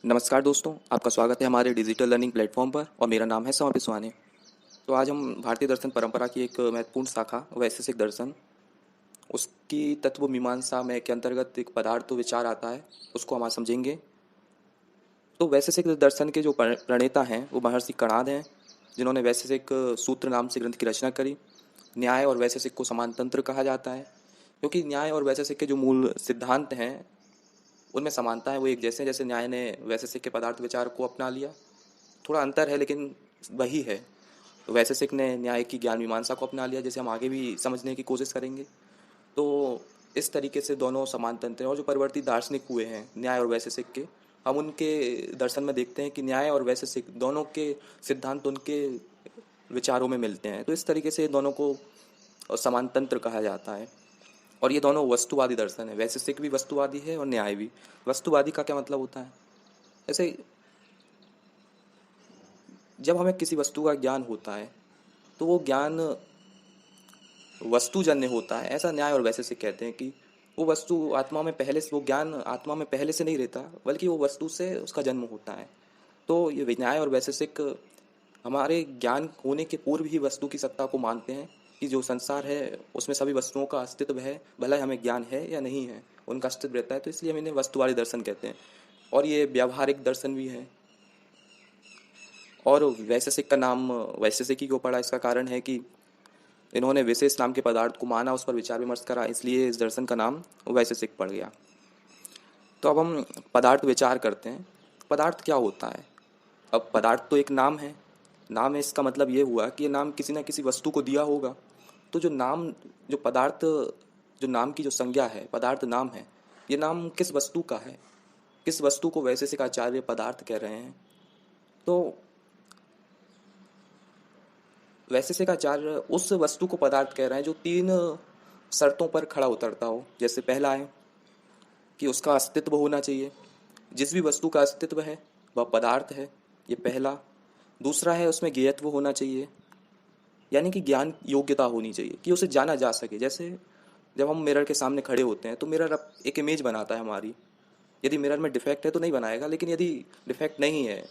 नमस्कार दोस्तों, आपका स्वागत है हमारे डिजिटल लर्निंग प्लेटफॉर्म पर और मेरा नाम है समर पिसवाने। तो आज हम भारतीय दर्शन परंपरा की एक महत्वपूर्ण शाखा वैशेषिक दर्शन, उसकी तत्व मीमांसा में के अंतर्गत एक पदार्थ विचार आता है, उसको हम आज समझेंगे। तो वैशेषिक दर्शन के जो प्रणेता हैं वो महर्षि कणाद हैं, जिन्होंने वैशेषिक सूत्र नाम से ग्रंथ की रचना करी। न्याय और वैशेषिक को समान तंत्र कहा जाता है, क्योंकि न्याय और वैशेषिक के जो मूल सिद्धांत हैं उनमें समानता है, वो एक जैसे। जैसे न्याय ने वैशेषिक के पदार्थ विचार को अपना लिया, थोड़ा अंतर है लेकिन वही है। तो वैशेषिक ने न्याय की ज्ञान मीमांसा को अपना लिया, जैसे हम आगे भी समझने की कोशिश करेंगे। तो इस तरीके से दोनों समान तंत्र हैं, और जो परिवर्ती दार्शनिक हुए हैं न्याय और वैशेषिक के, हम उनके दर्शन में देखते हैं कि न्याय और वैशेषिक दोनों के सिद्धांत उनके विचारों में मिलते हैं। तो इस तरीके से दोनों को समान तंत्र कहा जाता है। और ये दोनों वस्तुवादी दर्शन है, वैशेषिक भी वस्तुवादी है और न्याय भी। वस्तुवादी का क्या मतलब होता है? ऐसे जब हमें किसी वस्तु का ज्ञान होता है तो वो ज्ञान वस्तुजन्य होता है, ऐसा न्याय और वैशेषिक कहते हैं कि वो वस्तु आत्मा में पहले से, वो ज्ञान आत्मा में पहले से नहीं रहता, बल्कि वो वस्तु से उसका जन्म होता है। तो ये न्याय और वैशेषिक हमारे ज्ञान होने के पूर्व ही वस्तु की सत्ता को मानते हैं कि जो संसार है उसमें सभी वस्तुओं का अस्तित्व है, भला हमें ज्ञान है या नहीं है, उनका अस्तित्व रहता है। तो इसलिए हम इन्हें वस्तुवादी दर्शन कहते हैं। और ये व्यावहारिक दर्शन भी है। और वैशेषिक का नाम वैशेषिक ही क्यों पड़ा, इसका कारण है कि इन्होंने विशेष नाम के पदार्थ को माना, उस पर विचार विमर्श करा, इसलिए इस दर्शन का नाम वैशेषिक पड़ गया। तो अब हम पदार्थ विचार करते हैं। पदार्थ क्या होता है? अब पदार्थ तो एक नाम है। नाम है, इसका मतलब ये हुआ कि ये नाम किसी न किसी वस्तु को दिया होगा। तो जो नाम, जो पदार्थ, जो नाम की जो संज्ञा है, पदार्थ नाम है, ये नाम किस वस्तु का है? किस वस्तु को वैशेषिक आचार्य पदार्थ कह रहे हैं? तो वैशेषिक आचार्य उस वस्तु को पदार्थ कह रहे हैं जो तीन शर्तों पर खड़ा उतरता हो। जैसे पहला है कि उसका अस्तित्व होना चाहिए, जिस भी वस्तु का अस्तित्व है वह पदार्थ है, ये पहला। दूसरा है उसमें ज्ञेयत्व होना चाहिए, यानी कि ज्ञान योग्यता होनी चाहिए कि उसे जाना जा सके। जैसे जब हम मिरर के सामने खड़े होते हैं तो मिरर अब एक इमेज बनाता है हमारी। यदि मिरर में डिफेक्ट है तो नहीं बनाएगा, लेकिन यदि डिफेक्ट नहीं है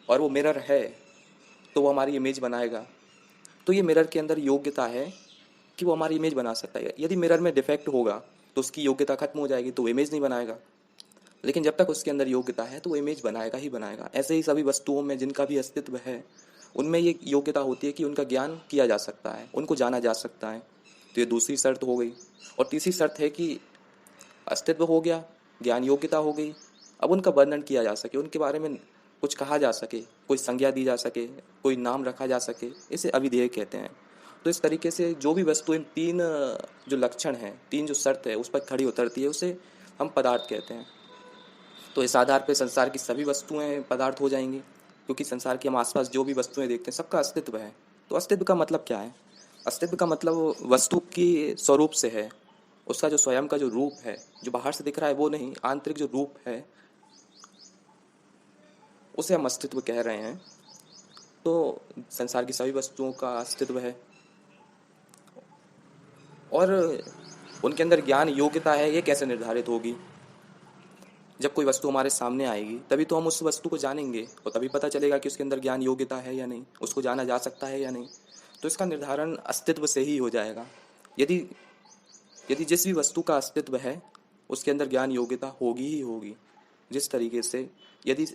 और वो मिरर है तो वो हमारी इमेज बनाएगा। तो ये मिरर के अंदर योग्यता है कि वो हमारी इमेज बना सकता है। यदि मिरर में डिफेक्ट होगा तो उसकी योग्यता खत्म हो जाएगी, तो वो इमेज नहीं बनाएगा। लेकिन जब तक उसके अंदर योग्यता है तो वो इमेज बनाएगा ही बनाएगा। ऐसे ही सभी वस्तुओं में जिनका भी अस्तित्व है उनमें ये योग्यता होती है कि उनका ज्ञान किया जा सकता है, उनको जाना जा सकता है। तो ये दूसरी शर्त हो गई। और तीसरी शर्त है कि अस्तित्व हो गया, ज्ञान योग्यता हो गई, अब उनका वर्णन किया जा सके, उनके बारे में कुछ कहा जा सके, कोई संज्ञा दी जा सके, कोई नाम रखा जा सके, इसे अभिधेय कहते हैं। तो इस तरीके से जो भी वस्तु इन तीन जो लक्षण हैं, तीन जो शर्त है उस पर खड़ी उतरती है, उसे हम पदार्थ कहते हैं। तो इस आधार पर संसार की सभी वस्तुएं पदार्थ हो जाएंगी, क्योंकि संसार के हम आसपास जो भी वस्तुएं देखते हैं सबका अस्तित्व है। तो अस्तित्व का मतलब क्या है? अस्तित्व का मतलब वस्तु की स्वरूप से है, उसका जो स्वयं का जो रूप है, जो बाहर से दिख रहा है वो नहीं, आंतरिक जो रूप है उसे हम अस्तित्व कह रहे हैं। तो संसार की सभी वस्तुओं का अस्तित्व है, और उनके अंदर ज्ञान योग्यता है, ये कैसे निर्धारित होगी? जब कोई वस्तु हमारे सामने आएगी तभी तो हम उस वस्तु को जानेंगे, और तभी पता चलेगा कि उसके अंदर ज्ञान योग्यता है या नहीं, उसको जाना जा सकता है या नहीं। तो इसका निर्धारण अस्तित्व से ही हो जाएगा। यदि यदि जिस भी वस्तु का अस्तित्व है उसके अंदर ज्ञान योग्यता होगी ही होगी। जिस तरीके से यदि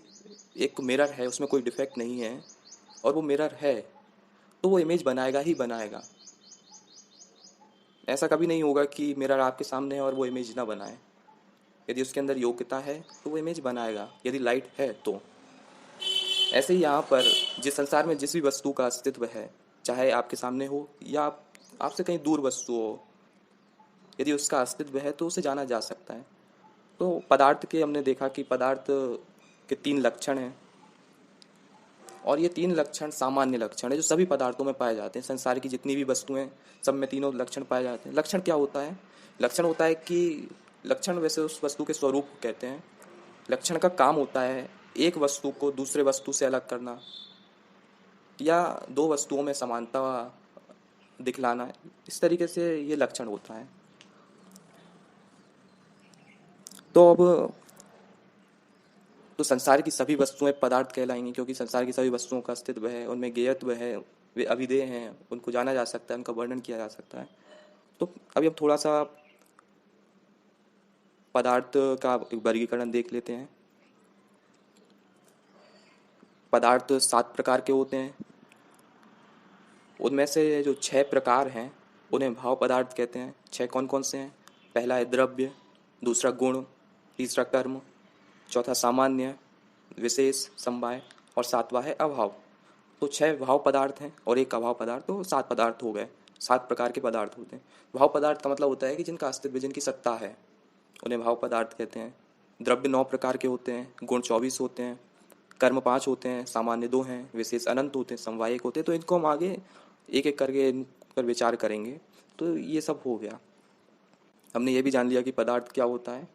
एक मिरर है, उसमें कोई डिफेक्ट नहीं है और वो मिरर है, तो वो इमेज बनाएगा ही बनाएगा। ऐसा कभी नहीं होगा कि मिरर आपके सामने है और वो इमेज ना बनाए। यदि उसके अंदर योग्यता है तो वो इमेज बनाएगा, यदि लाइट है तो। ऐसे ही यहाँ पर जिस संसार में जिस भी वस्तु का अस्तित्व है, चाहे आपके सामने हो या आपसे कहीं दूर वस्तु हो, यदि उसका अस्तित्व है तो उसे जाना जा सकता है। तो पदार्थ के हमने देखा कि पदार्थ के तीन लक्षण हैं, और ये तीन लक्षण सामान्य लक्षण है जो सभी पदार्थों में पाए जाते हैं। संसार की जितनी भी वस्तुएं, सब में तीनों लक्षण पाए जाते हैं। लक्षण क्या होता है? लक्षण होता है कि लक्षण वैसे उस वस्तु के स्वरूप को कहते हैं। लक्षण का काम होता है एक वस्तु को दूसरे वस्तु से अलग करना, या दो वस्तुओं में समानता दिखलाना। इस तरीके से ये लक्षण होता है। तो अब तो संसार की सभी वस्तुएं पदार्थ कहलाएंगी, क्योंकि संसार की सभी वस्तुओं का अस्तित्व है, उनमें गेयत्व है, वे अविदेय हैं, उनको जाना जा सकता है, उनका वर्णन किया जा सकता है। तो अभी हम थोड़ा सा पदार्थ का वर्गीकरण देख लेते हैं। पदार्थ 7 प्रकार के होते हैं। उनमें से जो 6 प्रकार हैं उन्हें भाव पदार्थ कहते हैं। 6 कौन कौन से हैं? पहला है द्रव्य, दूसरा गुण, तीसरा कर्म, चौथा सामान्य, विशेष, समवाय और सातवां है अभाव। तो 6 भाव पदार्थ हैं और एक अभाव पदार्थ, तो 7 पदार्थ हो गए। 7 प्रकार के पदार्थ होते हैं। भाव पदार्थ का मतलब होता है कि जिनका अस्तित्व, जिनकी सत्ता है, उन्हें भाव पदार्थ कहते हैं। द्रव्य 9 प्रकार के होते हैं, गुण 24 होते हैं, कर्म 5 होते हैं, सामान्य 2 हैं, विशेष अनंत होते हैं, समवाय 1 होते हैं। तो इनको हम आगे एक एक करके इन पर विचार करेंगे। तो ये सब हो गया। हमने ये भी जान लिया कि पदार्थ क्या होता है।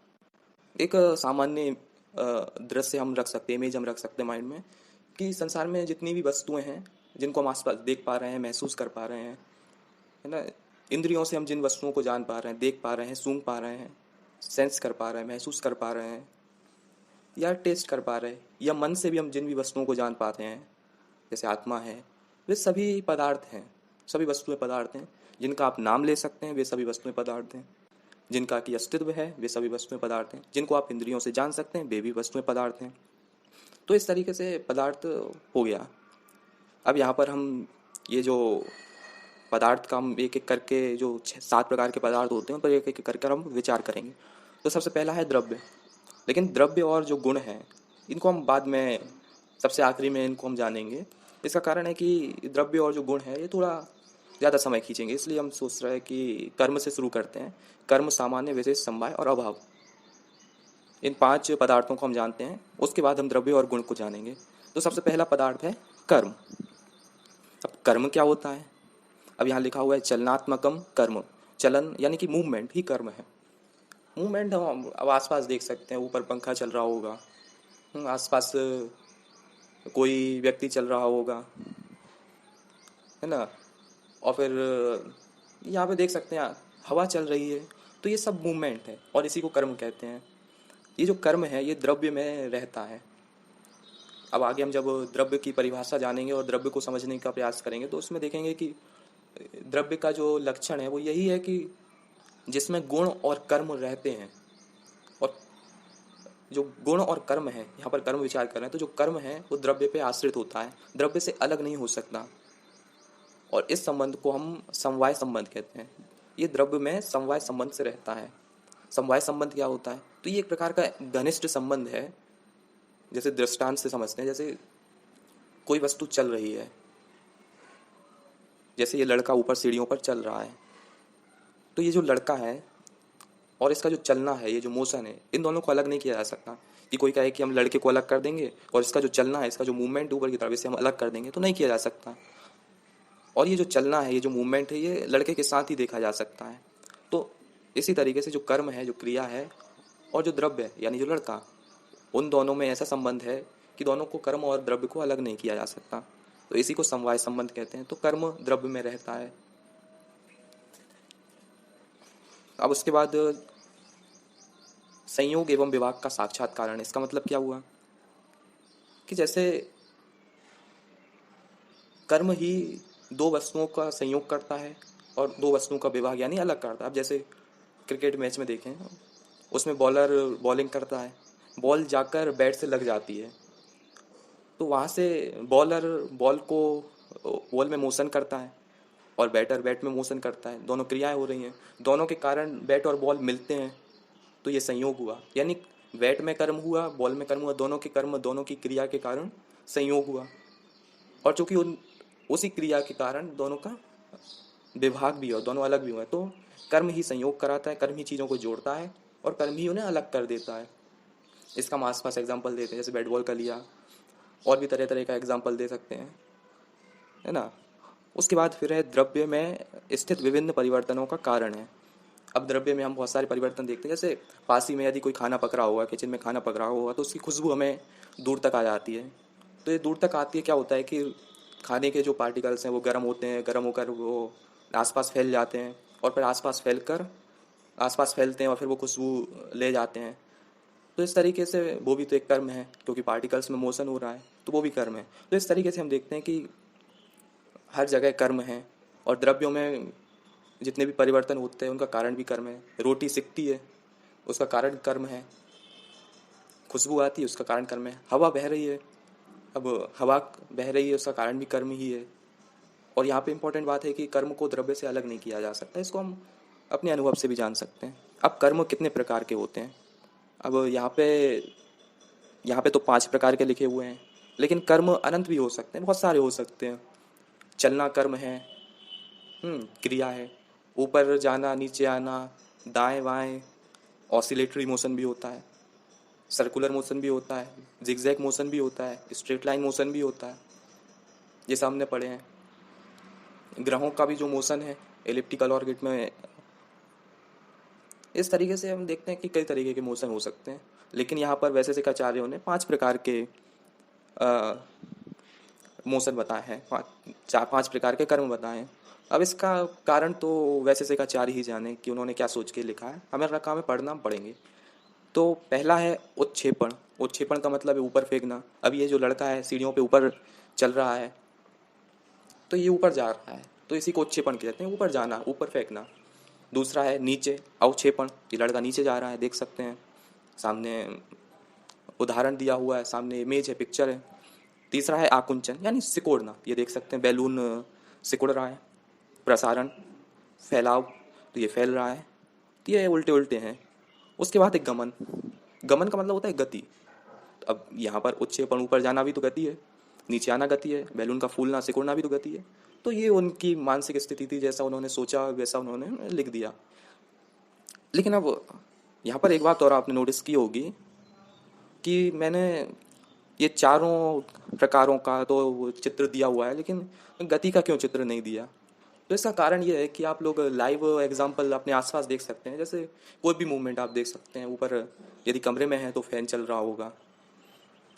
एक सामान्य दृश्य हम रख सकते हैं, इमेज हम रख सकते हैं माइंड में, कि संसार में जितनी भी वस्तुएं हैं जिनको हम आसपास देख पा रहे हैं, महसूस कर पा रहे हैं, है ना, इंद्रियों से हम जिन वस्तुओं को जान पा रहे हैं, देख पा रहे हैं, सूंघ पा रहे हैं, सेंस कर पा रहे हैं, महसूस कर पा रहे हैं, या टेस्ट कर पा रहे हैं, या मन से भी हम जिन भी वस्तुओं को जान पाते हैं, जैसे आत्मा है, वे सभी पदार्थ हैं। सभी वस्तुएं पदार्थ हैं। जिनका आप नाम ले सकते हैं वे सभी वस्तुएं पदार्थ हैं। जिनका कि अस्तित्व है वे सभी वस्तुएं पदार्थ हैं। जिनको आप इंद्रियों से जान सकते हैं वे भी वस्तुएं पदार्थ हैं। तो इस तरीके से पदार्थ हो गया। अब यहाँ पर हम ये जो पदार्थ का हम एक एक करके जो 7 प्रकार के पदार्थ होते हैं उन पर एक एक करके हम विचार करेंगे। तो सबसे पहला है द्रव्य। लेकिन द्रव्य और जो गुण हैं इनको हम बाद में, सबसे आखिरी में इनको हम जानेंगे। इसका कारण है कि द्रव्य और जो गुण है ये थोड़ा ज़्यादा समय खींचेंगे, इसलिए हम सोच रहे हैं कि कर्म से शुरू करते हैं। कर्म, सामान्य, विशेष, समवाय और अभाव, इन 5 पदार्थों को हम जानते हैं। उसके बाद हम द्रव्य और गुण को जानेंगे। तो सबसे पहला पदार्थ है कर्म। अब कर्म क्या होता है? अब यहाँ लिखा हुआ है चलनात्मकम कर्म। चलन यानी कि मूवमेंट ही कर्म है। मूवमेंट हम अब आसपास देख सकते हैं, ऊपर पंखा चल रहा होगा, आसपास कोई व्यक्ति चल रहा होगा, है ना, और फिर यहाँ पे देख सकते हैं हवा चल रही है। तो ये सब मूवमेंट है और इसी को कर्म कहते हैं। ये जो कर्म है ये द्रव्य में रहता है। अब आगे हम जब द्रव्य की परिभाषा जानेंगे और द्रव्य को समझने का प्रयास करेंगे तो उसमें देखेंगे कि द्रव्य का जो लक्षण है वो यही है कि जिसमें गुण और कर्म रहते हैं। और जो गुण और कर्म है, यहाँ पर कर्म विचार कर रहे हैं, तो जो कर्म है वो द्रव्य पे आश्रित होता है, द्रव्य से अलग नहीं हो सकता। और इस संबंध को हम समवाय संबंध कहते हैं। ये द्रव्य में समवाय संबंध से रहता है। समवाय संबंध क्या होता है? तो ये एक प्रकार का घनिष्ठ संबंध है। जैसे दृष्टांत से समझते हैं, जैसे कोई वस्तु चल रही है, जैसे ये लड़का ऊपर सीढ़ियों पर चल रहा है, तो ये जो लड़का है और इसका जो चलना है, ये जो मोशन है, इन दोनों को अलग नहीं किया जा सकता। कि कोई कहे कि हम लड़के को अलग कर देंगे और इसका जो चलना है, इसका जो मूवमेंट ऊपर की तरफ, इसे हम अलग कर देंगे, तो नहीं किया जा सकता। और ये जो चलना है, ये जो मूवमेंट है, ये लड़के के साथ ही देखा जा सकता है। तो इसी तरीके से जो कर्म है, जो क्रिया है, और जो द्रव्य है यानी जो लड़का, उन दोनों में ऐसा संबंध है कि दोनों को, कर्म और द्रव्य को अलग नहीं किया जा सकता। तो इसी को समवाय संबंध कहते हैं। तो कर्म द्रव्य में रहता है। अब उसके बाद संयोग एवं विभाग का साक्षात कारण। इसका मतलब क्या हुआ कि जैसे कर्म ही 2 वस्तुओं का संयोग करता है और 2 वस्तुओं का विभाग यानी अलग करता है। अब जैसे क्रिकेट मैच में देखें, उसमें बॉलर बॉलिंग करता है, बॉल जाकर बैट से लग जाती है, तो वहाँ से बॉलर बॉल में मोशन करता है और बैटर बैट में मोशन करता है। दोनों क्रियाएं हो रही हैं, दोनों के कारण बैट और बॉल मिलते हैं, तो ये संयोग हुआ। यानी बैट में कर्म हुआ, बॉल में कर्म हुआ, दोनों के कर्म, दोनों की क्रिया के कारण संयोग हुआ। और चूंकि उसी क्रिया के कारण दोनों का विभाग भी हुआ, दोनों अलग भी हुआ, तो कर्म ही संयोग कराता है, कर्म ही चीज़ों को जोड़ता है और कर्म ही उन्हें अलग कर देता है। इसका हम आसपास एग्जाम्पल देते हैं, जैसे बैट बॉल का लिया, और भी तरह तरह का एग्जाम्पल दे सकते हैं, है ना। उसके बाद फिर है द्रव्य में स्थित विभिन्न परिवर्तनों का कारण है। अब द्रव्य में हम बहुत सारे परिवर्तन देखते हैं। जैसे पास ही में यदि कोई खाना पक रहा होगा, किचन में खाना पक रहा होगा, तो उसकी खुशबू हमें दूर तक आ जाती है। तो ये दूर तक आती है, क्या होता है कि खाने के जो पार्टिकल्स हैं वो गर्म होते हैं, गर्म होकर वो आसपास फैल जाते हैं और फिर आसपास फैलते हैं और फिर वो खुशबू ले जाते हैं। तो इस तरीके से वो भी तो एक कर्म है, क्योंकि पार्टिकल्स में मोशन हो रहा है तो वो भी कर्म है। तो इस तरीके से हम देखते हैं कि हर जगह कर्म है, और द्रव्यों में जितने भी परिवर्तन होते हैं उनका कारण भी कर्म है। रोटी सिकती है, उसका कारण कर्म है। खुशबू आती है, उसका कारण कर्म है। हवा बह रही है, अब हवा बह रही है, उसका कारण भी कर्म ही है। और यहाँ पे इम्पोर्टेंट बात है कि कर्म को द्रव्य से अलग नहीं किया जा सकता, इसको हम अपने अनुभव से भी जान सकते हैं। अब कर्म कितने प्रकार के होते हैं? अब यहाँ पे तो 5 प्रकार के लिखे हुए हैं, लेकिन कर्म अनंत भी हो सकते हैं, बहुत सारे हो सकते हैं। चलना कर्म है, क्रिया है। ऊपर जाना, नीचे आना, दाएं बाएं, ऑसिलेटरी मोशन भी होता है, सर्कुलर मोशन भी होता है, जिगजैग मोशन भी होता है, स्ट्रेट लाइन मोशन भी होता है, ये सब हमने पढ़े हैं। ग्रहों का भी जो मोशन है एलिप्टिकल ऑर्बिट में, इस तरीके से हम देखते हैं कि कई तरीके के मोशन हो सकते हैं। लेकिन यहाँ पर वैशेषिक आचार्यों ने 5 प्रकार के मोशन बताए हैं, 5 प्रकार के कर्म बताए हैं। अब इसका कारण तो वैशेषिक आचार्य ही जाने कि उन्होंने क्या सोच के लिखा है, हमें रखा में पढ़ना पड़ेंगे। तो पहला है उत्क्षेपण। उत्क्षेपण का मतलब है ऊपर फेंकना। अब ये जो लड़का है सीढ़ियों पे ऊपर चल रहा है, तो ये ऊपर जा रहा है, तो इसी को उत्क्षेपण कहते हैं, ऊपर जाना, ऊपर फेंकना। दूसरा है नीचे अवक्षेपण, ये लड़का नीचे जा रहा है, देख सकते हैं सामने उदाहरण दिया हुआ है, सामने इमेज है, पिक्चर है। तीसरा है आकुंचन, यानी सिकोड़ना, ये देख सकते हैं बैलून सिकुड़ रहा है। प्रसारण, फैलाव, तो ये फैल रहा है, तो ये उल्टे उल्टे हैं। उसके बाद एक गमन। गमन का मतलब होता है गति। अब यहाँ पर उत्क्षेपण, ऊपर जाना भी तो गति है, नीचे आना गति है, बैलून का फूलना सिकुड़ना भी तो गति है। तो ये उनकी मानसिक स्थिति थी, जैसा उन्होंने सोचा वैसा उन्होंने लिख दिया। लेकिन अब यहाँ पर एक बात और आपने नोटिस की होगी कि मैंने ये चारों प्रकारों का तो चित्र दिया हुआ है, लेकिन गति का क्यों चित्र नहीं दिया? तो इसका कारण ये है कि आप लोग लाइव एग्जांपल अपने आसपास देख सकते हैं। जैसे कोई भी मूवमेंट आप देख सकते हैं। ऊपर यदि कमरे में है तो फैन चल रहा होगा,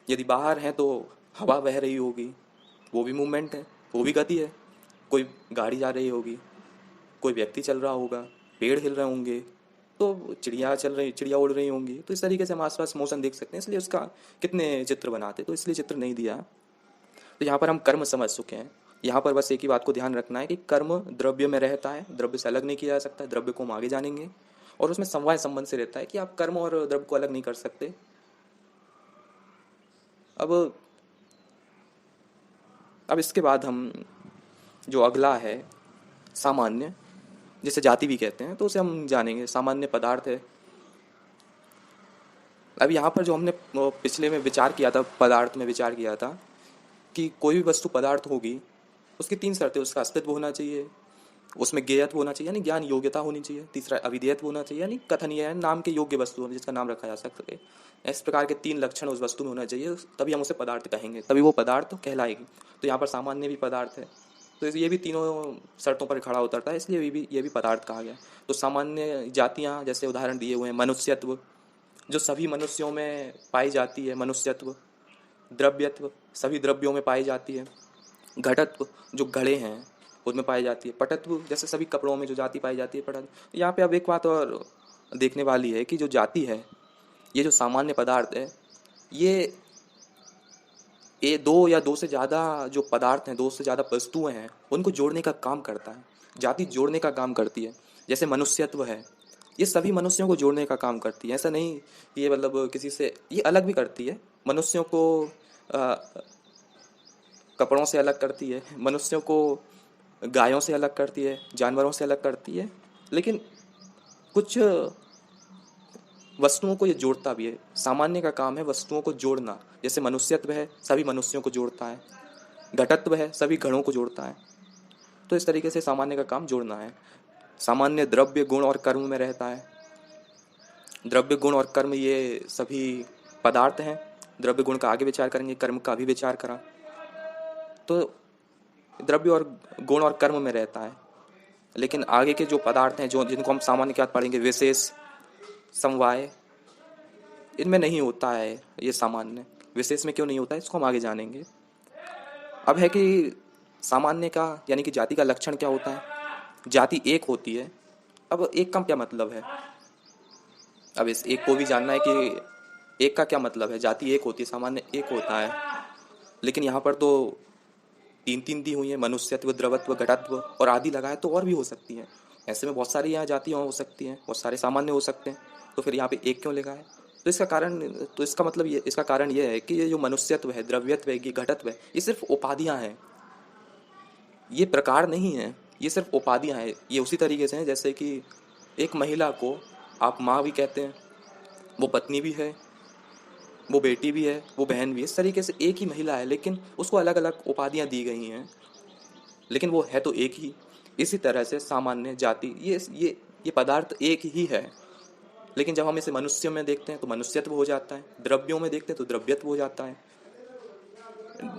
यदि बाहर है तो हवा बह रही होगी, वो भी मूवमेंट है, वो भी गति है। कोई गाड़ी जा रही होगी, कोई व्यक्ति चल रहा होगा, पेड़ हिल रहे होंगे, तो चिड़िया चल रही, चिड़िया उड़ रही होंगी। तो इस तरीके से हम आसपास मोशन देख सकते हैं, इसलिए उसका कितने चित्र बनाते, तो इसलिए चित्र नहीं दिया। तो यहाँ पर हम कर्म समझ चुके हैं। यहाँ पर बस एक ही बात को ध्यान रखना है कि कर्म द्रव्य में रहता है, द्रव्य से अलग नहीं किया जा सकता। द्रव्य को हम आगे जानेंगे, और उसमें समवाय संबंध से रहता है कि आप कर्म और द्रव्य को अलग नहीं कर सकते। अब इसके बाद हम जो अगला है सामान्य, जिसे जाति भी कहते हैं, तो उसे हम जानेंगे। सामान्य पदार्थ है। अब यहाँ पर जो हमने पिछले में विचार किया था, पदार्थ में विचार किया था कि कोई भी वस्तु पदार्थ होगी, उसकी 3 शर्तें: उसका अस्तित्व होना चाहिए, उसमें ज्ञेयत्व होना चाहिए यानी ज्ञान योग्यता होनी चाहिए, तीसरा अविधेयत्व होना चाहिए यानी कथनीय है, नाम के योग्य वस्तु होनी, जिसका नाम रखा जा सके। इस प्रकार के 3 लक्षण उस वस्तु में होना चाहिए, तभी हम उसे पदार्थ कहेंगे, तभी वो पदार्थ कहलाएगी। तो यहाँ पर सामान्य भी पदार्थ है, तो ये भी तीनों शर्तों पर खड़ा उतरता है, इसलिए ये भी पदार्थ कहा गया। तो सामान्य जातियाँ जैसे उदाहरण दिए हुए हैं, मनुष्यत्व, जो सभी मनुष्यों में पाई जाती है, मनुष्यत्व। द्रव्यत्व, सभी द्रव्यों में पाई जाती है। घटत्व, जो घड़े हैं उनमें पाई जाती है। पटत्व, जैसे सभी कपड़ों में जो जाति पाई जाती है, पटत्व। यहाँ पे अब एक बात और देखने वाली है कि जो जाति है, ये जो सामान्य पदार्थ है, ये 2 या 2 से ज़्यादा जो पदार्थ हैं, 2 से ज़्यादा वस्तुएं हैं, उनको जोड़ने का काम करता है। जाति जोड़ने का काम करती है। जैसे मनुष्यत्व है, ये सभी मनुष्यों को जोड़ने का काम करती है। ऐसा नहीं ये मतलब किसी से ये अलग भी करती है। मनुष्यों को कपड़ों से अलग करती है, मनुष्यों को गायों से अलग करती है, जानवरों से अलग करती है, लेकिन कुछ वस्तुओं को ये जोड़ता भी है। सामान्य का काम है वस्तुओं को जोड़ना। जैसे मनुष्यत्व है, सभी मनुष्यों को जोड़ता है। घटत्व है, सभी घड़ों को जोड़ता है। तो इस तरीके से सामान्य का काम जोड़ना है। सामान्य द्रव्य, गुण और कर्म में रहता है। द्रव्य, गुण और कर्म ये सभी पदार्थ हैं। द्रव्य गुण का आगे विचार करेंगे, कर्म का भी विचार करा। तो द्रव्य और गुण और कर्म में रहता है, लेकिन आगे के जो पदार्थ हैं, जो जिनको हम सामान्य क्या पढ़ेंगे, विशेष, समवाय, इनमें नहीं होता है ये सामान्य। विशेष में क्यों नहीं होता है, इसको हम आगे जानेंगे। अब है कि सामान्य का यानी कि जाति का लक्षण क्या होता है। जाति एक होती है। अब एक का क्या मतलब है, अब इस एक को भी जानना है कि एक का क्या मतलब है, जाति एक होती है, सामान्य एक होता है, लेकिन यहाँ पर तो तीन तीन दी हुई है, मनुष्यत्व, द्रवत्व, घटत्व और आदि लगाए तो और भी हो सकती है। ऐसे में बहुत सारी यहाँ जातियाँ हो सकती हैं, बहुत सारे सामान्य हो सकते हैं, तो फिर यहाँ पे एक क्यों लगा है? तो इसका कारण, तो इसका मतलब ये, इसका कारण ये है कि ये जो मनुष्यत्व है, द्रव्यत्व है, ये घटत्व है, ये सिर्फ उपाधियाँ हैं, ये प्रकार नहीं है, ये सिर्फ उपाधियाँ हैं। ये उसी तरीके से हैं जैसे कि एक महिला को आप माँ भी कहते हैं, वो पत्नी भी है, वो बेटी भी है, वो बहन भी है, इस तरीके से एक ही महिला है, लेकिन उसको अलग अलग उपाधियाँ दी गई हैं, लेकिन वो है तो एक ही। इसी तरह से सामान्य, जाति, ये पदार्थ एक ही है, लेकिन जब हम इसे मनुष्य में देखते हैं तो मनुष्यत्व हो जाता है, द्रव्यों में देखते हैं तो द्रव्यत्व हो जाता है,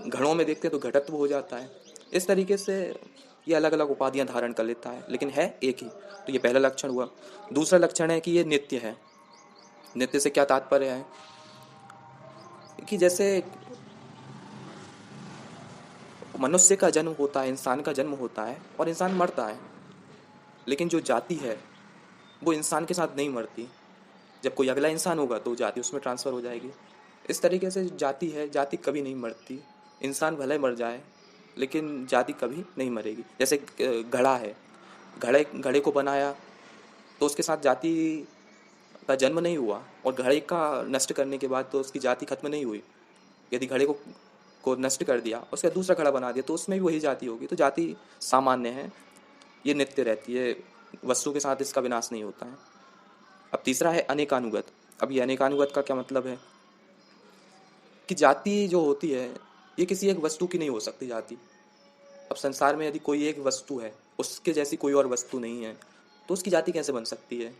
घड़ों में देखते हैं तो घटत्व हो जाता है। इस तरीके से ये अलग अलग उपाधियां धारण कर लेता है, लेकिन है एक ही। तो ये पहला लक्षण हुआ। दूसरा लक्षण है कि ये नित्य है। नित्य से क्या तात्पर्य है कि जैसे मनुष्य का जन्म होता है, इंसान का जन्म होता है और इंसान मरता है, लेकिन जो जाति है वो इंसान के साथ नहीं मरती। जब कोई अगला इंसान होगा तो जाति उसमें ट्रांसफ़र हो जाएगी। इस तरीके से जाति है, जाति कभी नहीं मरती। इंसान भले मर जाए लेकिन जाति कभी नहीं मरेगी। जैसे घड़ा है, घड़े घड़े को बनाया तो उसके साथ जाति का जन्म नहीं हुआ, और घड़े का नष्ट करने के बाद तो उसकी जाति खत्म नहीं हुई। यदि घड़े को नष्ट कर दिया, उसका दूसरा घड़ा बना दिया, तो उसमें भी वही जाति होगी। तो जाति सामान्य है, ये नित्य रहती है, वस्तु के साथ इसका विनाश नहीं होता है। अब तीसरा है अनेकानुगत। अब ये अनेकानुगत का क्या मतलब है कि जाति जो होती है ये किसी एक वस्तु की नहीं हो सकती जाति। अब संसार में यदि कोई एक वस्तु है, उसके जैसी कोई और वस्तु नहीं है, तो उसकी जाति कैसे बन सकती है?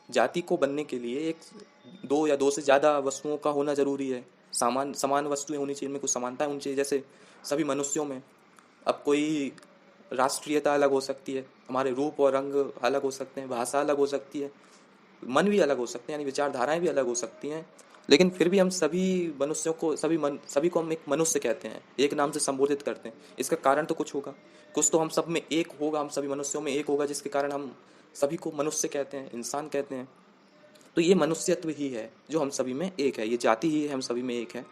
जाति को बनने के लिए एक, दो या दो से ज़्यादा वस्तुओं का होना जरूरी है। समान वस्तुएं होनी चाहिए, इनमें कुछ समानता होनी चाहिए। जैसे सभी मनुष्यों में अब कोई राष्ट्रीयता अलग हो सकती है, हमारे रूप और रंग अलग हो सकते हैं, भाषा अलग हो सकती है, मन भी अलग हो सकते हैं, यानी विचारधाराएं भी अलग हो सकती हैं, लेकिन फिर भी हम सभी मनुष्यों को, सभी को हम एक मनुष्य कहते हैं, एक नाम से संबोधित करते हैं। इसका कारण तो कुछ होगा, कुछ तो हम सब में एक होगा, हम सभी मनुष्यों में एक होगा, जिसके कारण हम सभी को मनुष्य कहते हैं, इंसान कहते हैं। तो ये मनुष्यत्व ही है जो हम सभी में एक है, ये जाति ही है, हम सभी में एक है।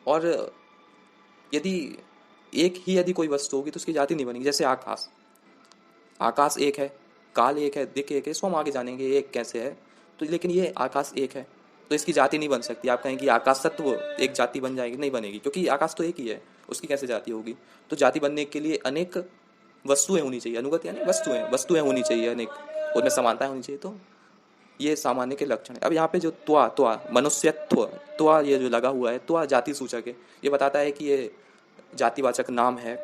और यदि एक ही यदि कोई वस्तु होगी तो उसकी जाति नहीं बनेगी। जैसे आकाश, आकाश एक है, काल एक है, दिक एक है, इसको हम आगे जानेंगे एक कैसे है। तो लेकिन ये आकाश एक है तो इसकी जाति नहीं बन सकती। आप कहेंगे आकाश तत्व एक जाति बन जाएगी, नहीं बनेगी, क्योंकि आकाश तो एक ही है, उसकी कैसे जाति होगी? तो जाति बनने के लिए अनेक वस्तुएं होनी चाहिए, अनुगत यानी वस्तुएं, वस्तुएं होनी चाहिए अनेक, उनमें समानताएं होनी चाहिए। तो ये सामान्य के लक्षण है। अब यहाँ पे जो त्वा त्वा मनुष्यत्व, त्वा ये जो लगा हुआ है, त्वा जाति सूचक है, ये बताता है कि ये जातिवाचक नाम है।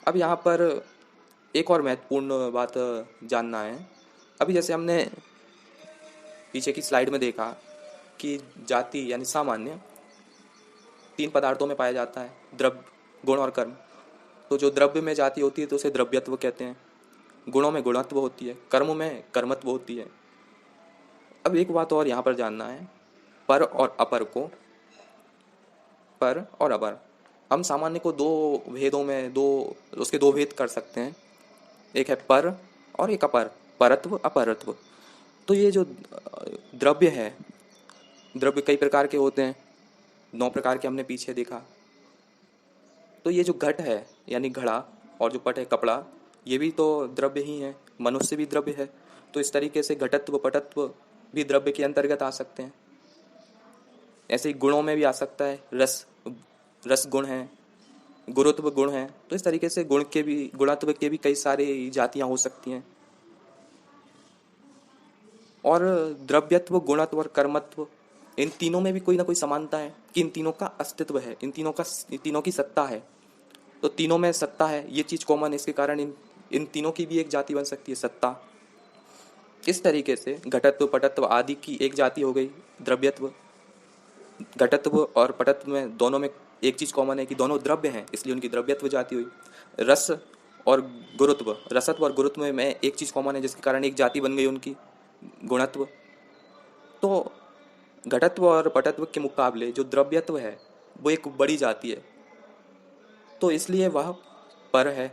अब यहाँ पर एक और महत्वपूर्ण बात जानना है। अभी जैसे हमने पीछे की स्लाइड में देखा कि जाति यानी सामान्य तीन पदार्थों में पाया जाता है, द्रव्य, गुण और कर्म। तो जो द्रव्य में जाति होती है तो उसे द्रव्यत्व कहते हैं, गुणों में गुणत्व होती है, कर्मों में कर्मत्व होती है। अब एक बात और यहाँ पर जानना है, पर और अपर को, पर और अपर, हम सामान्य को दो भेदों में, दो उसके दो भेद कर सकते हैं, एक है पर और एक अपर, परत्व अपरत्व। तो ये जो द्रव्य है, द्रव्य कई प्रकार के होते हैं, 9 प्रकार के हमने पीछे देखा। तो ये जो घट है यानी घड़ा, और जो पट है कपड़ा, ये भी तो द्रव्य ही है, मनुष्य भी द्रव्य है। तो इस तरीके से घटत्व पटत्व भी द्रव्य के अंतर्गत आ सकते हैं। ऐसे ही गुणों में भी आ सकता है, रस, रस गुण है, गुरुत्व गुण है। तो इस तरीके से गुण के भी, गुणत्व के भी कई सारी जातियां हो सकती हैं। और द्रव्यत्व, गुणत्व और कर्मत्व, इन तीनों में भी कोई ना कोई समानता है कि इन तीनों का अस्तित्व है, इन तीनों की सत्ता है। तो तीनों में सत्ता है, ये चीज कॉमन है, इसके कारण इन तीनों की भी एक जाति बन सकती है, सत्ता। इस तरीके से घटत्व पटत्व आदि की एक जाति हो गई द्रव्यत्व। घटत्व और पटत्व में दोनों में एक चीज कॉमन है कि दोनों द्रव्य हैं, इसलिए उनकी द्रव्यत्व जाति हुई। रस और गुरुत्व, रसत्व और गुरुत्व में एक चीज कॉमन है, जिसके कारण एक जाति बन गई उनकी, गुणत्व। तो घटत्व और पटत्व के मुकाबले जो द्रव्यत्व है वो एक बड़ी जाति है, तो इसलिए वह पर है।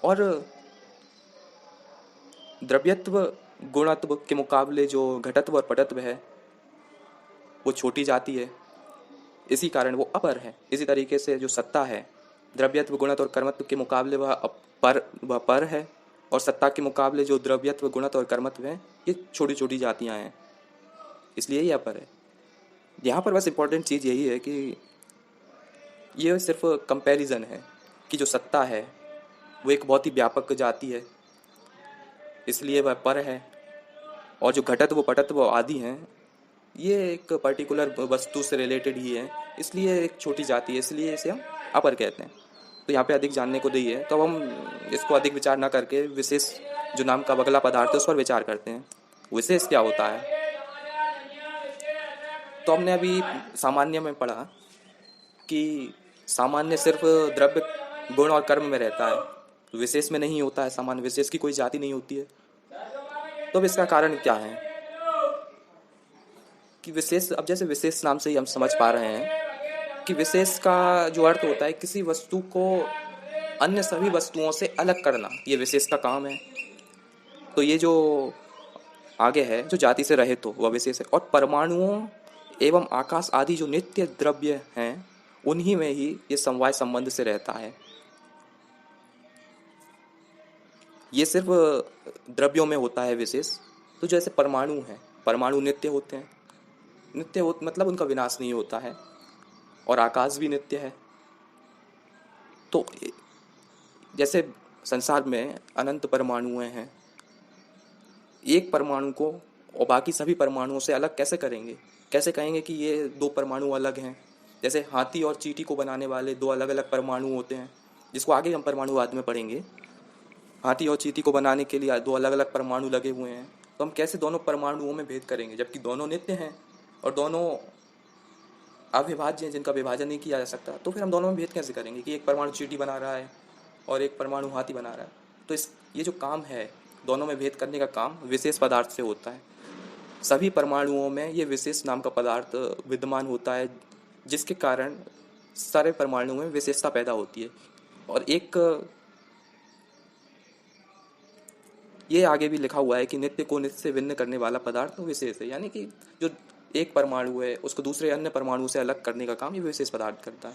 और द्रव्यत्व गुणत्व के मुकाबले जो घटत्व और पटत्व है वो छोटी जाती है, इसी कारण वो अपर है। इसी तरीके से जो सत्ता है, द्रव्यत्व गुणत्व और कर्मत्व के मुकाबले वह पर है, और सत्ता के मुकाबले जो द्रव्यत्व गुणत्व और कर्मत्व है ये छोटी छोटी जातियाँ हैं, इसलिए ये अपर है। यहाँ पर बस इम्पोर्टेंट चीज़ यही है कि ये सिर्फ कंपैरिजन है कि जो सत्ता है वो एक बहुत ही व्यापक जाति है, इसलिए वह पर है, और जो घटत्व पटत्व आदि हैं ये एक पर्टिकुलर वस्तु से रिलेटेड ही है, इसलिए एक छोटी जाति है, इसलिए इसे हम अपर कहते हैं। तो यहाँ पे अधिक जानने को दी है, तो अब हम इसको अधिक विचार ना करके विशेष जो नाम का अगला पदार्थ है उस पर विचार करते हैं। विशेष क्या होता है? तो हमने अभी सामान्य में पढ़ा कि सामान्य सिर्फ द्रव्य गुण और कर्म में रहता है, विशेष में नहीं होता है। सामान्य विशेष की कोई जाति नहीं होती है। तो अब इसका कारण क्या है कि विशेष, अब जैसे विशेष नाम से ही हम समझ पा रहे हैं कि विशेष का जो अर्थ होता है किसी वस्तु को अन्य सभी वस्तुओं से अलग करना, ये विशेष का काम है। तो ये जो आगे है, जो जाति से रहित हो वह विशेष है। और परमाणुओं एवं आकाश आदि जो नित्य द्रव्य हैं उन्हीं में ही ये समवाय संबंध से रहता है। ये सिर्फ द्रव्यों में होता है विशेष। तो जैसे परमाणु हैं, परमाणु नित्य होते हैं, मतलब उनका विनाश नहीं होता है, और आकाश भी नित्य है। तो जैसे संसार में अनंत परमाणुएं हैं, एक परमाणु को और बाकी सभी परमाणुओं से अलग कैसे करेंगे? कैसे कहेंगे कि ये दो परमाणु अलग हैं? जैसे हाथी और चींटी को बनाने वाले दो अलग अलग परमाणु होते हैं, जिसको आगे हम परमाणुवाद में पढ़ेंगे। हाथी और चींटी को बनाने के लिए दो अलग अलग परमाणु लगे हुए हैं, तो हम कैसे दोनों परमाणुओं में भेद करेंगे, जबकि दोनों नित्य हैं और दोनों अविभाज्य हैं, जिनका विभाजन नहीं किया जा सकता। तो फिर हम दोनों में भेद कैसे करेंगे कि एक परमाणु चींटी बना रहा है और एक परमाणु हाथी बना रहा है? तो ये जो काम है दोनों में भेद करने का काम विशेष पदार्थ से होता है। सभी परमाणुओं में ये विशेष नाम का पदार्थ विद्यमान होता है, जिसके कारण सारे परमाणुओं में विशेषता पैदा होती है। और एक ये आगे भी लिखा हुआ है कि नित्य को नित्य से भिन्न करने वाला पदार्थ तो विशेष है, यानी कि जो एक परमाणु है उसको दूसरे अन्य परमाणु से अलग करने का काम ये विशेष पदार्थ करता है।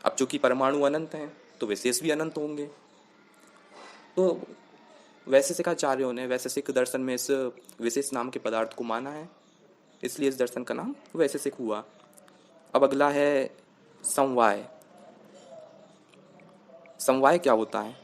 अब चूंकि परमाणु अनंत हैं तो विशेष भी अनंत होंगे। तो वैशेषिक आचार्यों ने वैशेषिक दर्शन में इस विशेष नाम के पदार्थ को माना है, इसलिए इस दर्शन का नाम वैशेषिक हुआ। अब अगला है समवाय। समवाय क्या होता है?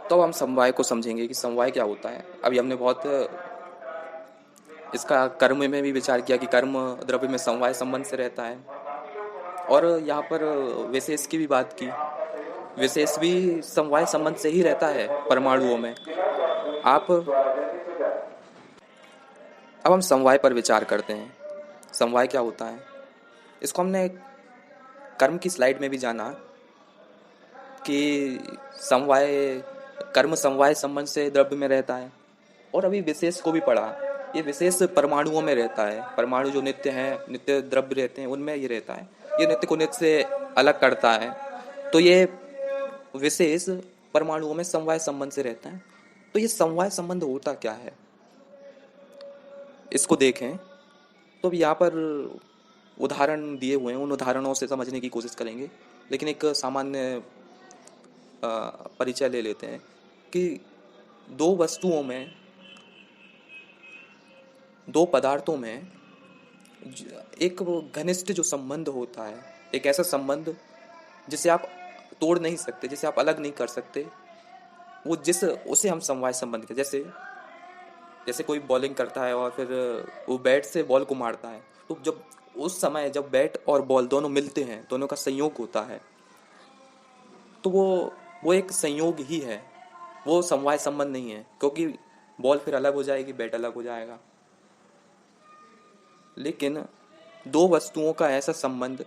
तो हम समवाय को समझेंगे कि समवाय क्या होता है। अभी हमने बहुत इसका कर्म में भी विचार किया कि कर्म द्रव्य में समवाय संबंध से रहता है, और यहाँ पर विशेष की भी बात की। विशेष भी समवाय संबंध से ही रहता है परमाणुओं में। अब हम समवाय पर विचार करते हैं। समवाय क्या होता है? इसको हमने कर्म की स्लाइड में भी जाना कि समवाय, कर्म समवाय संबंध से द्रव्य में रहता है, और अभी विशेष को भी पढ़ा। ये विशेष परमाणुओं में रहता है। परमाणु जो नित्य हैं, नित्य द्रव्य रहते हैं, उनमें ये रहता है। ये नित्य को नित्य से अलग करता है। तो ये विशेष परमाणुओं में समवाय संबंध से रहता है। तो ये समवाय संबंध होता क्या है, इसको देखें। तो यहाँ पर उदाहरण दिए हुए हैं, उन उदाहरणों से समझने की कोशिश करेंगे, लेकिन एक सामान्य परिचय ले लेते हैं कि दो वस्तुओं में, दो पदार्थों में एक घनिष्ठ जो संबंध होता है, एक ऐसा संबंध जिसे आप तोड़ नहीं सकते, जिसे आप अलग नहीं कर सकते, उसे हम समवाय संबंध कहते हैं। जैसे कोई बॉलिंग करता है और फिर वो बैट से बॉल को मारता है, तो जब उस समय जब बैट और बॉल दोनों मिलते हैं, दोनों का संयोग होता है, तो वो एक संयोग ही है, वो समवाय संबंध नहीं है, क्योंकि बॉल फिर अलग हो जाएगी, बैट अलग हो जाएगा। लेकिन दो वस्तुओं का ऐसा संबंध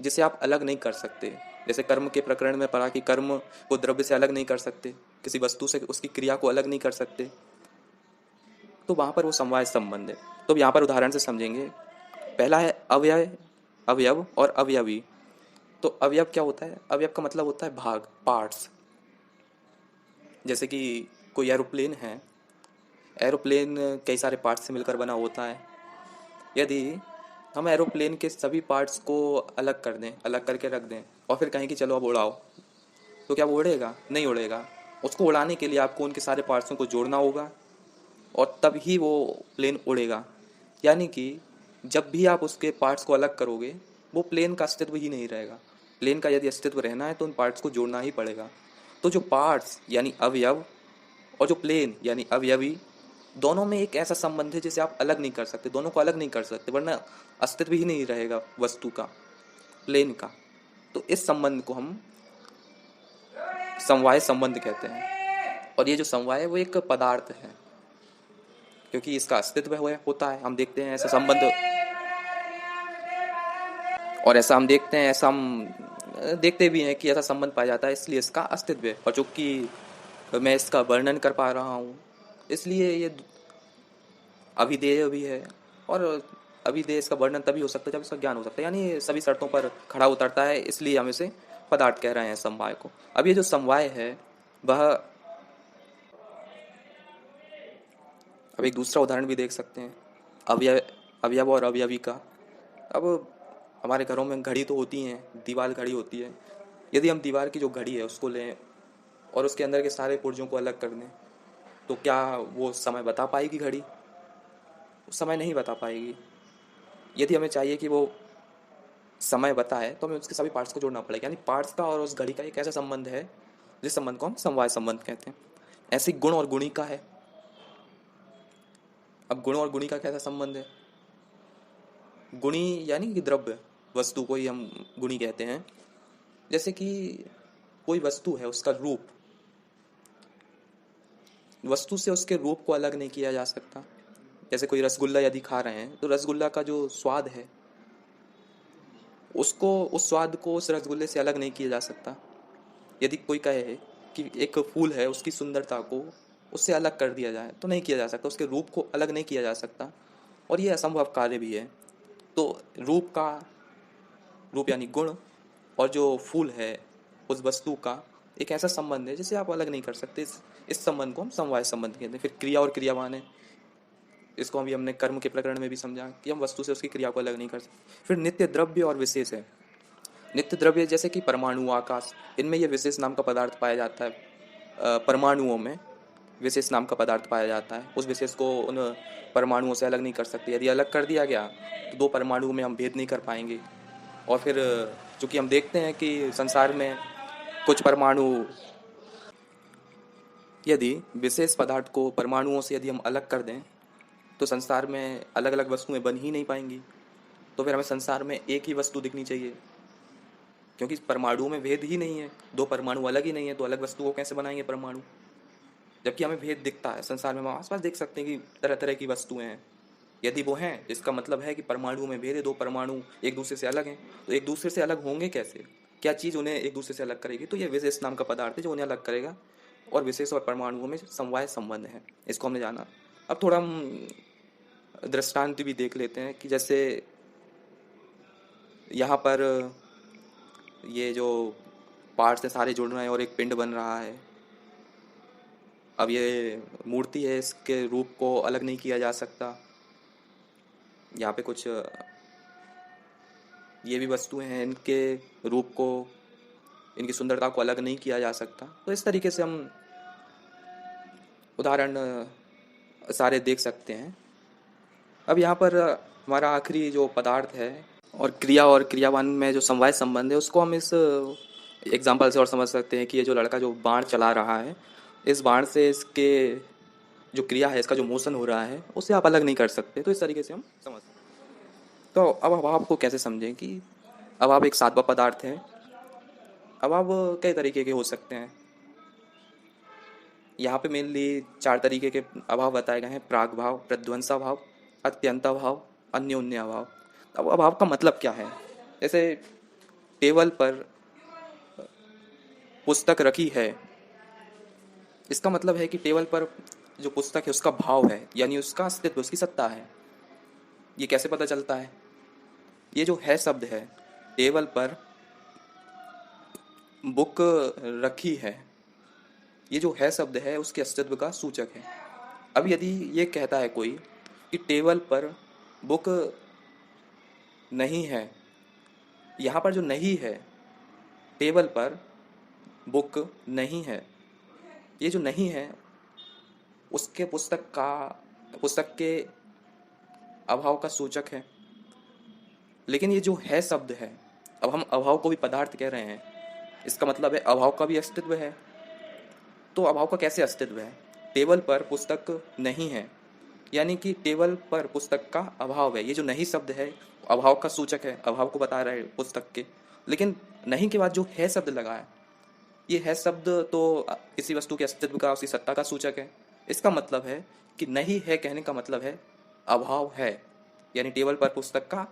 जिसे आप अलग नहीं कर सकते, जैसे कर्म के प्रकरण में पढ़ा कि कर्म को द्रव्य से अलग नहीं कर सकते, किसी वस्तु से उसकी क्रिया को अलग नहीं कर सकते, तो वहां पर वो समवाय संबंध है। तो यहाँ पर उदाहरण से समझेंगे पहला है अव्यय, अवयव और अवयवी। तो अवयव क्या होता है? अवयव का मतलब होता है भाग, पार्ट्स। जैसे कि कोई एरोप्लेन है, एरोप्लेन कई सारे पार्ट्स से मिलकर बना होता है। यदि हम एरोप्लेन के सभी पार्ट्स को अलग कर दें, अलग करके रख दें और फिर कहें कि चलो अब उड़ाओ, तो क्या वो उड़ेगा? नहीं उड़ेगा। उसको उड़ाने के लिए आपको उनके सारे पार्ट्सों को जोड़ना होगा और तब ही वो प्लेन उड़ेगा। यानी कि जब भी आप उसके पार्ट्स को अलग करोगे, वो प्लेन का अस्तित्व ही नहीं रहेगा। प्लेन का यदि अस्तित्व रहना है तो उन पार्ट्स को जोड़ना ही पड़ेगा। तो जो पार्ट्स यानी अवयव और जो प्लेन यानी अवयवी, दोनों में एक ऐसा संबंध है जिसे आप अलग नहीं कर सकते, दोनों को अलग नहीं कर सकते, वरना अस्तित्व ही नहीं रहेगा वस्तु का, प्लेन का। तो इस संबंध को हम समवाय संबंध कहते हैं। और ये जो समवाय है वो एक पदार्थ है, क्योंकि इसका अस्तित्व होता है। हम देखते हैं ऐसा संबंध, और ऐसा हम देखते हैं, ऐसा हम देखते भी हैं कि ऐसा संबंध पाया जाता है, इसलिए इसका अस्तित्व है। और चूंकि मैं इसका वर्णन कर पा रहा हूँ, इसलिए ये अभिधेय भी है। और अभिधेय इसका वर्णन तभी हो सकता है जब इसका ज्ञान हो सकता है, यानी सभी शर्तों पर खड़ा उतरता है, इसलिए हम इसे पदार्थ कह रहे हैं, समवाय को। अब ये जो समवाय है वह, अब एक दूसरा उदाहरण भी देख सकते हैं, अवयव, अवयव और अवयवी का। अब हमारे घरों में घड़ी तो होती हैं, दीवार घड़ी होती है। यदि हम दीवार की जो घड़ी है उसको लें और उसके अंदर के सारे पुर्जों को अलग कर दें, तो क्या वो समय बता पाएगी घड़ी? समय नहीं बता पाएगी। यदि हमें चाहिए कि वो समय बताए तो हमें उसके सभी पार्ट्स को जोड़ना पड़ेगा, यानी पार्ट्स का और उस घड़ी का एक ऐसा संबंध है जिस संबंध को हम समवाय संबंध कहते हैं। ऐसे गुण और गुणी का है। अब गुण और गुणी का कैसा संबंध है? गुणी यानी कि द्रव्य, वस्तु को ही हम गुणी कहते हैं। जैसे कि कोई वस्तु है, उसका रूप, वस्तु से उसके रूप को अलग नहीं किया जा सकता। जैसे कोई रसगुल्ला यदि खा रहे हैं तो रसगुल्ला का जो स्वाद है उसको, उस स्वाद को उस रसगुल्ले से अलग नहीं किया जा सकता। यदि कोई कहे कि एक फूल है, उसकी सुंदरता को उससे अलग कर दिया जाए तो नहीं किया जा सकता, उसके रूप को अलग नहीं किया जा सकता, और ये असंभव कार्य भी है। तो रूप का, रूप यानी गुण, और जो फूल है उस वस्तु का एक ऐसा संबंध है जिसे आप अलग नहीं कर सकते। इस संबंध को हम समवाय संबंध कहते हैं। फिर क्रिया और क्रियावान है, इसको अभी हमने कर्म के प्रकरण में भी समझा कि हम वस्तु से उसकी क्रिया को अलग नहीं कर सकते। फिर नित्य द्रव्य और विशेष है। नित्य द्रव्य जैसे कि परमाणु, आकाश, इनमें यह विशेष नाम का पदार्थ पाया जाता है। परमाणुओं में विशेष नाम का पदार्थ पाया जाता है। उस विशेष को उन परमाणुओं से अलग नहीं कर सकते। यदि अलग कर दिया गया तो दो परमाणु में हम भेद नहीं कर पाएंगे। और फिर चूंकि हम देखते हैं कि संसार में कुछ परमाणु, यदि विशेष पदार्थ को परमाणुओं से यदि हम अलग कर दें तो संसार में अलग अलग वस्तुएं बन ही नहीं पाएंगी। तो फिर हमें संसार में एक ही वस्तु दिखनी चाहिए, क्योंकि परमाणुओं में भेद ही नहीं है, दो परमाणु अलग ही नहीं है, तो अलग वस्तु को कैसे बनाएंगे परमाणु? जबकि हमें भेद दिखता है संसार में, हम आसपास देख सकते हैं कि तरह तरह की वस्तुएं हैं। यदि वो हैं, इसका मतलब है कि परमाणु में भेद है, दो परमाणु एक दूसरे से अलग हैं। तो एक दूसरे से अलग होंगे कैसे? क्या चीज़ उन्हें एक दूसरे से अलग करेगी? तो ये विशेष नाम का पदार्थ है जो उन्हें अलग करेगा। और विशेष और परमाणुओं में समवाय संबंध है, इसको हमने जाना। अब थोड़ा हम दृष्टांत भी देख लेते हैं कि जैसे यहाँ पर ये जो पार्ट्स से सारे जुड़ रहे हैं और एक पिंड बन रहा है। अब ये मूर्ति है, इसके रूप को अलग नहीं किया जा सकता। यहाँ पे कुछ ये भी वस्तुएं हैं, इनके रूप को, इनकी सुंदरता को अलग नहीं किया जा सकता। तो इस तरीके से हम उदाहरण सारे देख सकते हैं। अब यहाँ पर हमारा आखिरी जो पदार्थ है और क्रियावान में जो समवाय संबंध है, उसको हम इस एग्जाम्पल से और समझ सकते हैं कि ये जो लड़का जो बाण चला रहा है, इस बाण से इसके जो क्रिया है, इसका जो मोशन हो रहा है, उससे आप अलग नहीं कर सकते। तो इस तरीके से हम समझ सकते हैं। तो अब अभाव को कैसे समझें कि अभाव एक सातवां पदार्थ है। अभाव कई तरीके के हो सकते हैं। यहाँ पे मेनली 4 तरीके के अभाव बताए गए हैं: प्राग भाव, प्रध्वंसा भाव, अत्यंता भाव, अन्योन्य अभाव। अब अभाव का मतलब क्या है? जैसे टेबल पर पुस्तक रखी है, इसका मतलब है कि टेबल पर जो पुस्तक है उसका भाव है, यानी उसका अस्तित्व, उसकी सत्ता है। ये कैसे पता चलता है? ये जो है शब्द है, टेबल पर बुक रखी है, ये जो है शब्द है उसके अस्तित्व का सूचक है। अब यदि ये कहता है कोई कि टेबल पर बुक नहीं है, यहाँ पर जो नहीं है, टेबल पर बुक नहीं है, ये जो नहीं है उसके पुस्तक के अभाव का सूचक है। लेकिन ये जो है शब्द है, अब हम अभाव को भी पदार्थ कह रहे हैं, इसका मतलब है अभाव का भी अस्तित्व है। तो अभाव का कैसे अस्तित्व है? टेबल पर पुस्तक नहीं है, यानी कि टेबल पर पुस्तक का अभाव है। ये जो नहीं शब्द है अभाव का सूचक है, अभाव को बता रहा है पुस्तक के। लेकिन नहीं के बाद जो है शब्द लगा है, ये है शब्द तो किसी वस्तु के अस्तित्व का, उसकी सत्ता का सूचक है। इसका मतलब है कि नहीं है कहने का मतलब है अभाव है, यानी टेबल पर पुस्तक का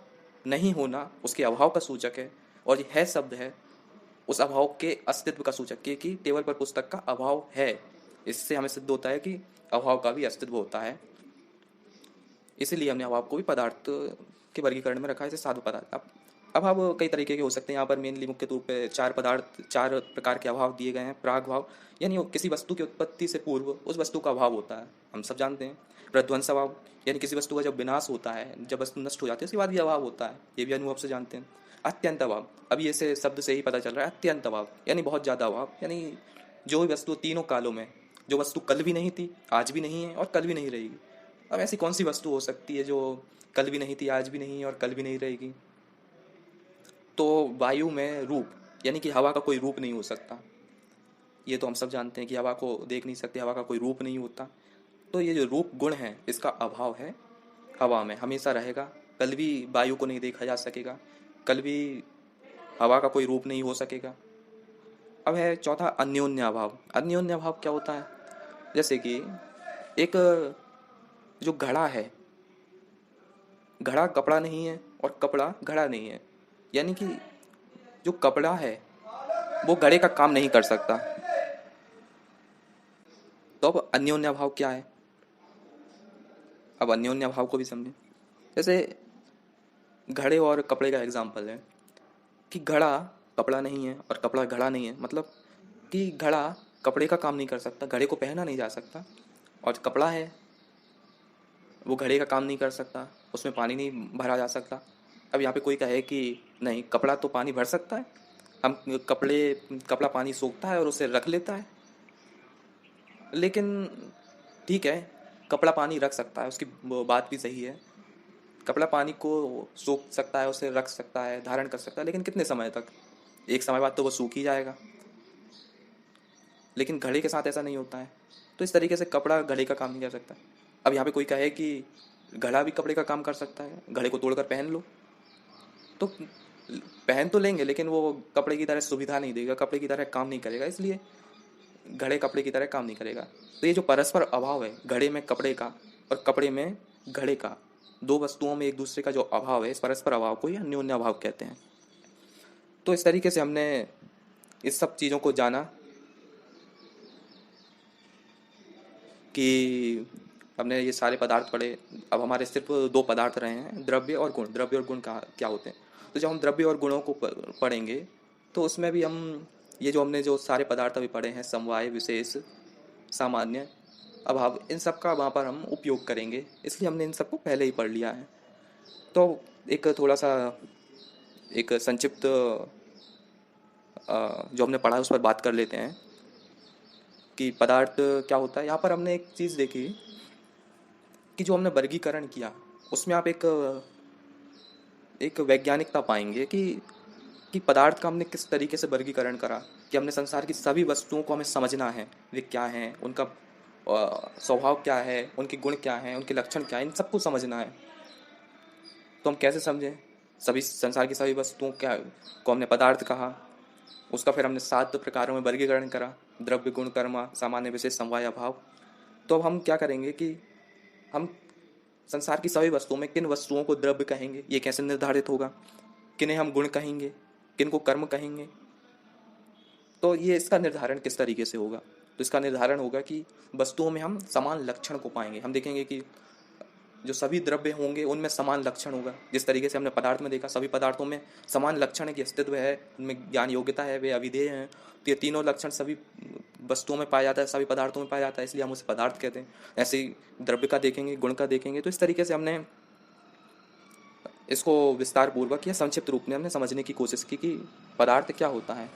नहीं होना उसके अभाव का सूचक है, और ये है शब्द है उस अभाव के अस्तित्व का सूचक है कि टेबल पर पुस्तक का अभाव है। इससे हमें सिद्ध होता है कि अभाव का भी अस्तित्व होता है। इसीलिए हमने अभाव को भी पदार्थ के वर्गीकरण में रखा है, जैसे साधु पदार्थ। अब अभाव कई तरीके के हो सकते हैं। यहाँ पर मेनली मुख्य रूप से चार प्रकार के अभाव दिए गए हैं। प्राग भाव, यानी किसी वस्तु की उत्पत्ति से पूर्व उस वस्तु का अभाव होता है, हम सब जानते हैं। प्रध्वंस अभाव, यानी किसी वस्तु का जब विनाश होता है, जब वस्तु नष्ट हो जाती है उसके बाद भी अभाव होता है, ये भी अनुभव से जानते हैं। अत्यंत अभाव, अब ये से शब्द से ही पता चल रहा है, अत्यंत अभाव यानी बहुत ज़्यादा अभाव, यानी जो भी वस्तु तीनों कालों में, जो वस्तु कल भी नहीं थी, आज भी नहीं है और कल भी नहीं रहेगी। अब ऐसी कौन सी वस्तु हो सकती है जो कल भी नहीं थी, आज भी नहीं है और कल भी नहीं रहेगी? तो वायु में रूप, यानी कि हवा का कोई रूप नहीं हो सकता। ये तो हम सब जानते हैं कि हवा को देख नहीं सकते, हवा का कोई रूप नहीं होता। तो ये जो रूप गुण है इसका अभाव है, हवा में हमेशा रहेगा। कल भी वायु को नहीं देखा जा सकेगा, कल भी हवा का कोई रूप नहीं हो सकेगा। अब है चौथा अन्योन्य अभाव। अन्योन्य अभाव क्या होता है? जैसे कि एक जो घड़ा है, घड़ा कपड़ा नहीं है और कपड़ा घड़ा नहीं है, यानी कि जो कपड़ा है वो घड़े का काम नहीं कर सकता। तो अब अन्योन्य अभाव क्या है? अब अन्योन्य अभाव को भी समझें। जैसे घड़े और कपड़े का एग्जाम्पल है कि घड़ा कपड़ा नहीं है और कपड़ा घड़ा नहीं है, मतलब कि घड़ा कपड़े का काम नहीं कर सकता, घड़े को पहना नहीं जा सकता, और कपड़ा है वो घड़े का काम नहीं कर सकता, उसमें पानी नहीं भरा जा सकता। अब यहाँ पे कोई कहे कि नहीं, कपड़ा तो पानी भर सकता है, हम कपड़ा पानी सोखता है और उसे रख लेता है। लेकिन ठीक है, कपड़ा पानी रख सकता है, उसकी वो बात भी सही है। कपड़ा पानी को सोख सकता है, उसे रख सकता है, धारण कर सकता है, लेकिन कितने समय तक? एक समय बाद तो वो सूख ही जाएगा। लेकिन घड़े के साथ ऐसा नहीं होता है। तो इस तरीके से कपड़ा घड़े का काम नहीं कर सकता। अब यहाँ पे कोई कहे कि घड़ा भी कपड़े का काम कर सकता है, घड़े को तोड़कर पहन लो, तो पहन तो लेंगे लेकिन वो कपड़े की तरह सुविधा नहीं देगा, कपड़े की तरह काम नहीं करेगा, इसलिए घड़े कपड़े की तरह काम नहीं करेगा। तो ये जो परस्पर अभाव है घड़े में कपड़े का और कपड़े में घड़े का, दो वस्तुओं में एक दूसरे का जो अभाव है, इस परस्पर अभाव को ही अन्योन्य अभाव कहते हैं। तो इस तरीके से हमने इस सब चीज़ों को जाना कि हमने ये सारे पदार्थ पढ़े। अब हमारे सिर्फ दो पदार्थ रहे हैं, द्रव्य और गुण। द्रव्य और गुण क्या होते हैं? तो जब हम द्रव्य और गुणों को पढ़ेंगे तो उसमें भी हम ये जो हमने जो सारे पदार्थ अभी पढ़े हैं, समवाय, विशेष, सामान्य, अभाव, इन सब का वहाँ पर हम उपयोग करेंगे, इसलिए हमने इन सबको पहले ही पढ़ लिया है। तो एक थोड़ा सा एक संक्षिप्त जो हमने पढ़ा है उस पर बात कर लेते हैं कि पदार्थ क्या होता है। यहाँ पर हमने एक चीज़ देखी कि जो हमने वर्गीकरण किया उसमें आप एक वैज्ञानिकता पाएंगे कि पदार्थ का हमने किस तरीके से वर्गीकरण करा, कि हमने संसार की सभी वस्तुओं को हमें समझना है, वे क्या हैं, उनका स्वभाव क्या है, उनके गुण क्या हैं, उनके लक्षण क्या हैं, इन सबको समझना है। तो हम कैसे समझें? सभी संसार की सभी वस्तुओं को हमने पदार्थ कहा, उसका फिर हमने 7 प्रकारों में वर्गीकरण करा, द्रव्य, गुण, कर्म, सामान्य, विशेष, समवाय, अभाव। तो अब हम क्या करेंगे कि हम संसार की सभी वस्तुओं में किन वस्तुओं को द्रव्य कहेंगे, ये कैसे निर्धारित होगा, किन्हें हम गुण कहेंगे, किन को कर्म कहेंगे, तो ये इसका निर्धारण किस तरीके से होगा? तो इसका निर्धारण होगा कि वस्तुओं में हम समान लक्षण को पाएंगे। हम देखेंगे कि जो सभी द्रव्य होंगे उनमें समान लक्षण होगा। जिस तरीके से हमने पदार्थ में देखा, सभी पदार्थों में समान लक्षण है कि अस्तित्व है, उनमें ज्ञान योग्यता है, वे अविधेय हैं। तो ये तीनों लक्षण सभी वस्तुओं में पाया जाता है, सभी पदार्थों में पाया जाता है, इसलिए हम उसे पदार्थ कहते हैं। ऐसे ही द्रव्य का देखेंगे, गुण का देखेंगे। तो इस तरीके से हमने इसको विस्तार पूर्वक या संक्षिप्त रूप में हमने समझने की कोशिश की कि पदार्थ क्या होता है।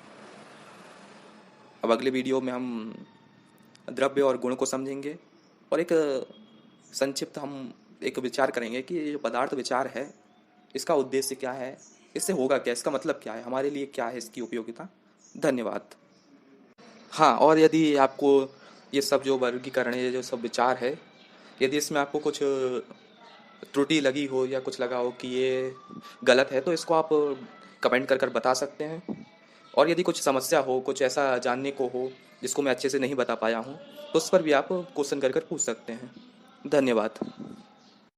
अब अगले वीडियो में हम द्रव्य और गुण को समझेंगे और एक संक्षिप्त हम एक विचार करेंगे कि ये जो पदार्थ विचार है इसका उद्देश्य क्या है, इससे होगा क्या, इसका मतलब क्या है, हमारे लिए क्या है इसकी उपयोगिता। धन्यवाद। हाँ, और यदि आपको ये सब जो वर्गीकरण है, ये जो सब विचार है, यदि इसमें आपको कुछ त्रुटि लगी हो या कुछ लगा हो कि ये गलत है, तो इसको आप कमेंट कर कर बता सकते हैं। और यदि कुछ समस्या हो, कुछ ऐसा जानने को हो जिसको मैं अच्छे से नहीं बता पाया हूँ, तो उस पर भी आप क्वेश्चन कर कर पूछ सकते हैं। धन्यवाद।